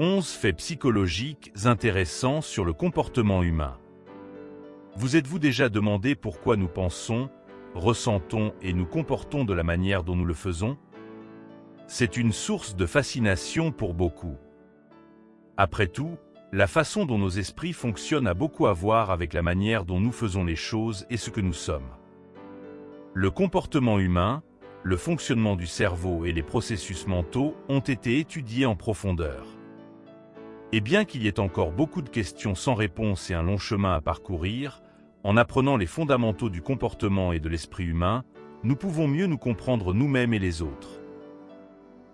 11 faits psychologiques intéressants sur le comportement humain. Vous êtes-vous déjà demandé pourquoi nous pensons, ressentons et nous comportons de la manière dont nous le faisons? C'est une source de fascination pour beaucoup. Après tout, la façon dont nos esprits fonctionnent a beaucoup à voir avec la manière dont nous faisons les choses et ce que nous sommes. Le comportement humain, le fonctionnement du cerveau et les processus mentaux ont été étudiés en profondeur. Et bien qu'il y ait encore beaucoup de questions sans réponse et un long chemin à parcourir, en apprenant les fondamentaux du comportement et de l'esprit humain, nous pouvons mieux nous comprendre nous-mêmes et les autres.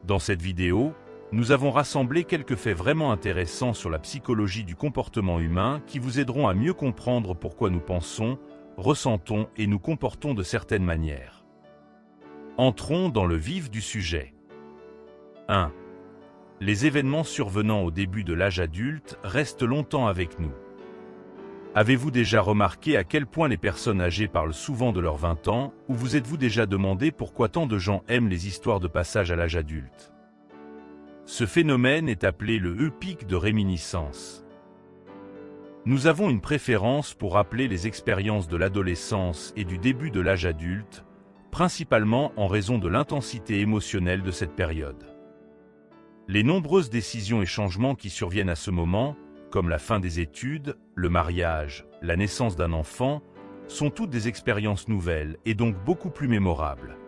Dans cette vidéo, nous avons rassemblé quelques faits vraiment intéressants sur la psychologie du comportement humain qui vous aideront à mieux comprendre pourquoi nous pensons, ressentons et nous comportons de certaines manières. Entrons dans le vif du sujet. 1. Les événements survenant au début de l'âge adulte restent longtemps avec nous. Avez-vous déjà remarqué à quel point les personnes âgées parlent souvent de leurs 20 ans, ou vous êtes-vous déjà demandé pourquoi tant de gens aiment les histoires de passage à l'âge adulte? Ce phénomène est appelé le pic de réminiscence. Nous avons une préférence pour rappeler les expériences de l'adolescence et du début de l'âge adulte, principalement en raison de l'intensité émotionnelle de cette période. Les nombreuses décisions et changements qui surviennent à ce moment, comme la fin des études, le mariage, la naissance d'un enfant, sont toutes des expériences nouvelles et donc beaucoup plus mémorables.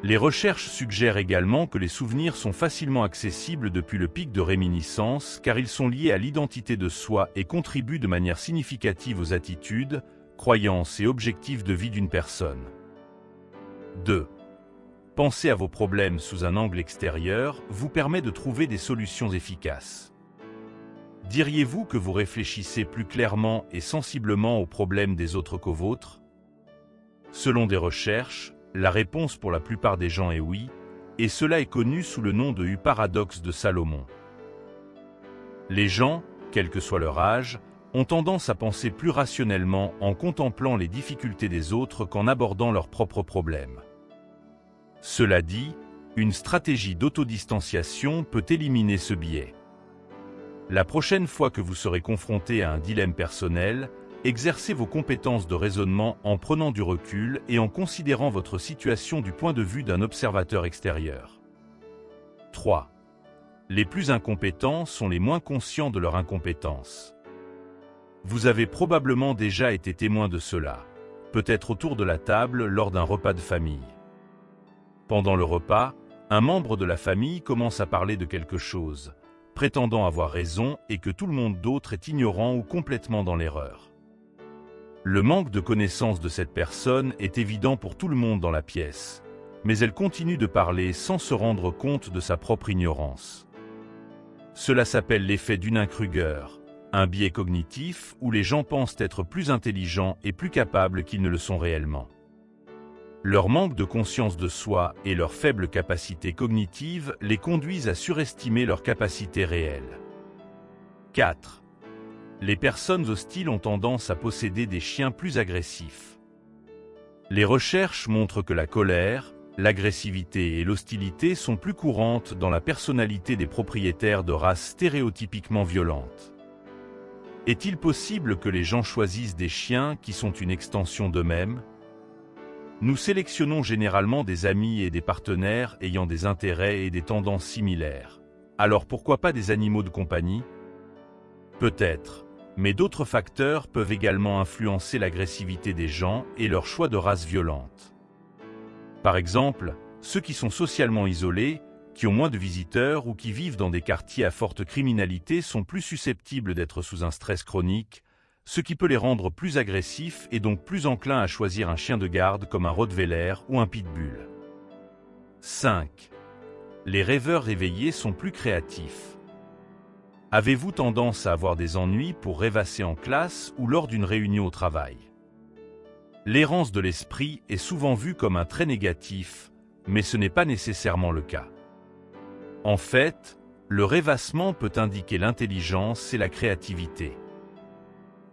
Les recherches suggèrent également que les souvenirs sont facilement accessibles depuis le pic de réminiscence car ils sont liés à l'identité de soi et contribuent de manière significative aux attitudes, croyances et objectifs de vie d'une personne. 2. Penser à vos problèmes sous un angle extérieur vous permet de trouver des solutions efficaces. Diriez-vous que vous réfléchissez plus clairement et sensiblement aux problèmes des autres qu'aux vôtres? Selon des recherches, la réponse pour la plupart des gens est oui, et cela est connu sous le nom de paradoxe de Salomon. Les gens, quel que soit leur âge, ont tendance à penser plus rationnellement en contemplant les difficultés des autres qu'en abordant leurs propres problèmes. Cela dit, une stratégie d'autodistanciation peut éliminer ce biais. La prochaine fois que vous serez confronté à un dilemme personnel, exercez vos compétences de raisonnement en prenant du recul et en considérant votre situation du point de vue d'un observateur extérieur. 3. Les plus incompétents sont les moins conscients de leur incompétence. Vous avez probablement déjà été témoin de cela, peut-être autour de la table lors d'un repas de famille. Pendant le repas, un membre de la famille commence à parler de quelque chose, prétendant avoir raison et que tout le monde d'autre est ignorant ou complètement dans l'erreur. Le manque de connaissance de cette personne est évident pour tout le monde dans la pièce, mais elle continue de parler sans se rendre compte de sa propre ignorance. Cela s'appelle l'effet Dunning-Kruger, un biais cognitif où les gens pensent être plus intelligents et plus capables qu'ils ne le sont réellement. Leur manque de conscience de soi et leur faible capacité cognitive les conduisent à surestimer leurs capacités réelles. 4. Les personnes hostiles ont tendance à posséder des chiens plus agressifs. Les recherches montrent que la colère, l'agressivité et l'hostilité sont plus courantes dans la personnalité des propriétaires de races stéréotypiquement violentes. Est-il possible que les gens choisissent des chiens qui sont une extension d'eux-mêmes? Nous sélectionnons généralement des amis et des partenaires ayant des intérêts et des tendances similaires. Alors pourquoi pas des animaux de compagnie? Peut-être, mais d'autres facteurs peuvent également influencer l'agressivité des gens et leur choix de race violente. Par exemple, ceux qui sont socialement isolés, qui ont moins de visiteurs ou qui vivent dans des quartiers à forte criminalité sont plus susceptibles d'être sous un stress chronique, ce qui peut les rendre plus agressifs et donc plus enclins à choisir un chien de garde comme un Rottweiler ou un Pitbull. 5. Les rêveurs réveillés sont plus créatifs. Avez-vous tendance à avoir des ennuis pour rêvasser en classe ou lors d'une réunion au travail? L'errance de l'esprit est souvent vue comme un trait négatif, mais ce n'est pas nécessairement le cas. En fait, le rêvassement peut indiquer l'intelligence et la créativité.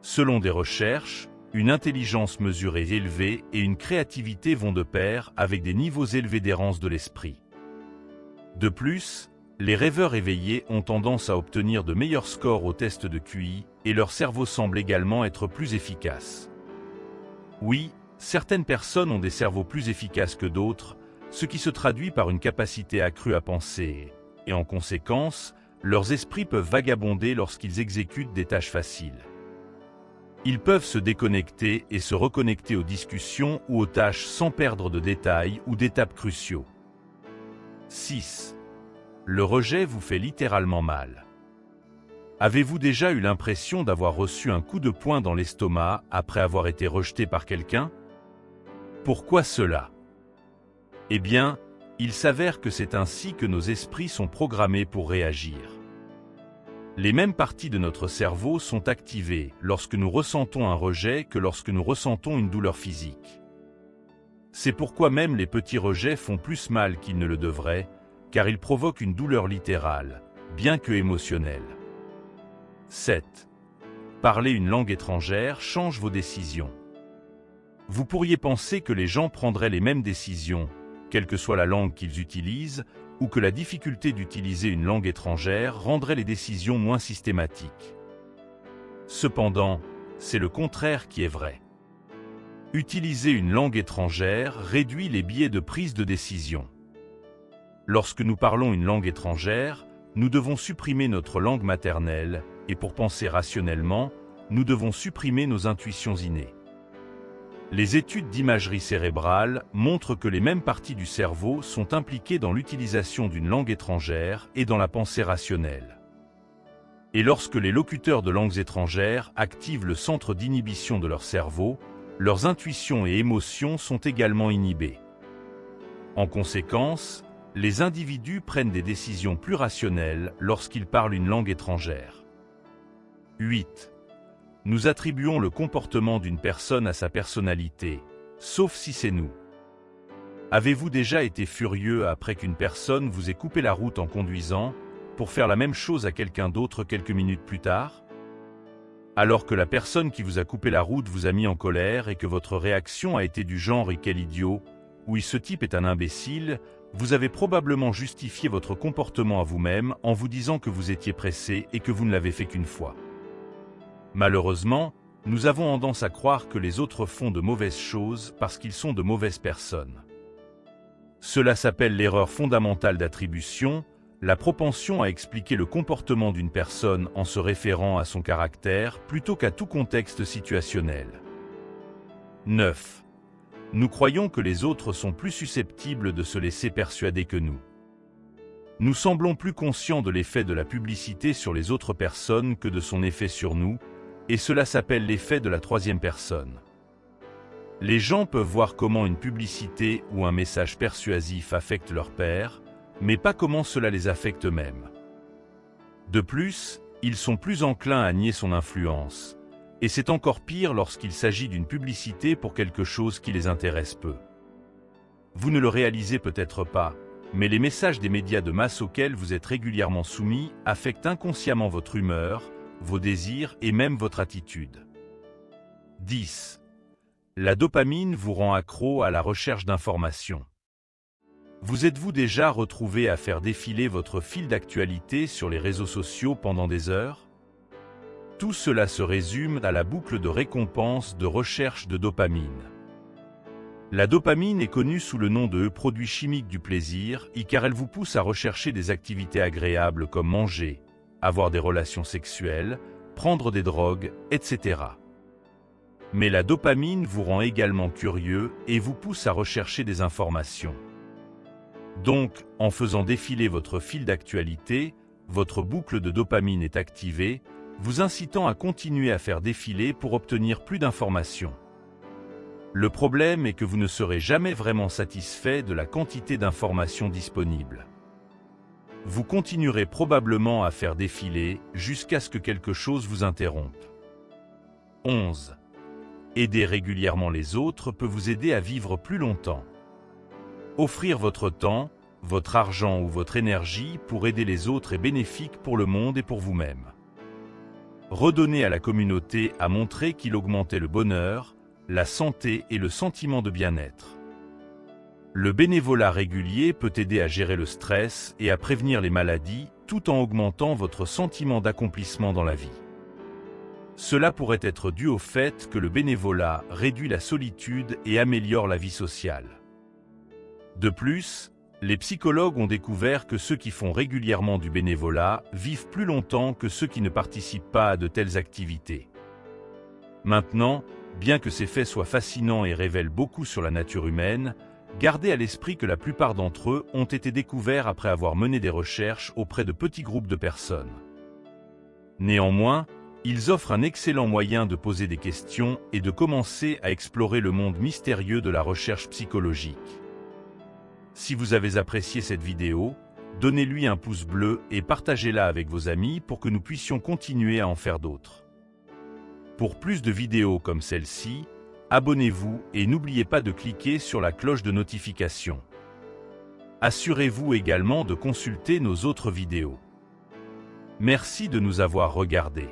Selon des recherches, une intelligence mesurée élevée et une créativité vont de pair avec des niveaux élevés d'errance de l'esprit. De plus, Les rêveurs éveillés ont tendance à obtenir de meilleurs scores aux tests de QI et leur cerveau semble également être plus efficace. Oui, certaines personnes ont des cerveaux plus efficaces que d'autres, ce qui se traduit par une capacité accrue à penser, et en conséquence, leurs esprits peuvent vagabonder lorsqu'ils exécutent des tâches faciles. Ils peuvent se déconnecter et se reconnecter aux discussions ou aux tâches sans perdre de détails ou d'étapes cruciaux. 6. Le rejet vous fait littéralement mal. Avez-vous déjà eu l'impression d'avoir reçu un coup de poing dans l'estomac après avoir été rejeté par quelqu'un? Pourquoi cela? Eh bien, il s'avère que c'est ainsi que nos esprits sont programmés pour réagir. Les mêmes parties de notre cerveau sont activées lorsque nous ressentons un rejet que lorsque nous ressentons une douleur physique. C'est pourquoi même les petits rejets font plus mal qu'ils ne le devraient, car ils provoquent une douleur littérale, bien que émotionnelle. 7. Parler une langue étrangère change vos décisions. Vous pourriez penser que les gens prendraient les mêmes décisions, quelle que soit la langue qu'ils utilisent, ou que la difficulté d'utiliser une langue étrangère rendrait les décisions moins systématiques. Cependant, c'est le contraire qui est vrai. Utiliser une langue étrangère réduit les biais de prise de décision. Lorsque nous parlons une langue étrangère, nous devons supprimer notre langue maternelle, et pour penser rationnellement, nous devons supprimer nos intuitions innées. Les études d'imagerie cérébrale montrent que les mêmes parties du cerveau sont impliquées dans l'utilisation d'une langue étrangère et dans la pensée rationnelle. Et lorsque les locuteurs de langues étrangères activent le centre d'inhibition de leur cerveau, leurs intuitions et émotions sont également inhibées. En conséquence, les individus prennent des décisions plus rationnelles lorsqu'ils parlent une langue étrangère. 8. Nous attribuons le comportement d'une personne à sa personnalité, sauf si c'est nous. Avez-vous déjà été furieux après qu'une personne vous ait coupé la route en conduisant, pour faire la même chose à quelqu'un d'autre quelques minutes plus tard? Alors que la personne qui vous a coupé la route vous a mis en colère et que votre réaction a été du genre « quel idiot » ou « ce type est un imbécile », vous avez probablement justifié votre comportement à vous-même en vous disant que vous étiez pressé et que vous ne l'avez fait qu'une fois. Malheureusement, nous avons tendance à croire que les autres font de mauvaises choses parce qu'ils sont de mauvaises personnes. Cela s'appelle l'erreur fondamentale d'attribution, la propension à expliquer le comportement d'une personne en se référant à son caractère plutôt qu'à tout contexte situationnel. 9. Nous croyons que les autres sont plus susceptibles de se laisser persuader que nous. Nous semblons plus conscients de l'effet de la publicité sur les autres personnes que de son effet sur nous, et cela s'appelle l'effet de la troisième personne. Les gens peuvent voir comment une publicité ou un message persuasif affecte leur pairs, mais pas comment cela les affecte eux-mêmes. De plus, ils sont plus enclins à nier son influence, et c'est encore pire lorsqu'il s'agit d'une publicité pour quelque chose qui les intéresse peu. Vous ne le réalisez peut-être pas, mais les messages des médias de masse auxquels vous êtes régulièrement soumis affectent inconsciemment votre humeur, vos désirs et même votre attitude. 10. La dopamine vous rend accro à la recherche d'informations. Vous êtes-vous déjà retrouvé à faire défiler votre fil d'actualité sur les réseaux sociaux pendant des heures? Tout cela se résume à la boucle de récompense de recherche de dopamine. La dopamine est connue sous le nom de produit chimique du plaisir, car elle vous pousse à rechercher des activités agréables comme manger, avoir des relations sexuelles, prendre des drogues, etc. Mais la dopamine vous rend également curieux et vous pousse à rechercher des informations. Donc, en faisant défiler votre fil d'actualité, votre boucle de dopamine est activée, vous incitant à continuer à faire défiler pour obtenir plus d'informations. Le problème est que vous ne serez jamais vraiment satisfait de la quantité d'informations disponibles. Vous continuerez probablement à faire défiler jusqu'à ce que quelque chose vous interrompe. 11. Aider régulièrement les autres peut vous aider à vivre plus longtemps. Offrir votre temps, votre argent ou votre énergie pour aider les autres est bénéfique pour le monde et pour vous-même. Redonner à la communauté a montré qu'il augmentait le bonheur, la santé et le sentiment de bien-être. Le bénévolat régulier peut aider à gérer le stress et à prévenir les maladies tout en augmentant votre sentiment d'accomplissement dans la vie. Cela pourrait être dû au fait que le bénévolat réduit la solitude et améliore la vie sociale. De plus, les psychologues ont découvert que ceux qui font régulièrement du bénévolat vivent plus longtemps que ceux qui ne participent pas à de telles activités. Maintenant, bien que ces faits soient fascinants et révèlent beaucoup sur la nature humaine, gardez à l'esprit que la plupart d'entre eux ont été découverts après avoir mené des recherches auprès de petits groupes de personnes. Néanmoins, ils offrent un excellent moyen de poser des questions et de commencer à explorer le monde mystérieux de la recherche psychologique. Si vous avez apprécié cette vidéo, donnez-lui un pouce bleu et partagez-la avec vos amis pour que nous puissions continuer à en faire d'autres. Pour plus de vidéos comme celle-ci, abonnez-vous et n'oubliez pas de cliquer sur la cloche de notification. Assurez-vous également de consulter nos autres vidéos. Merci de nous avoir regardés.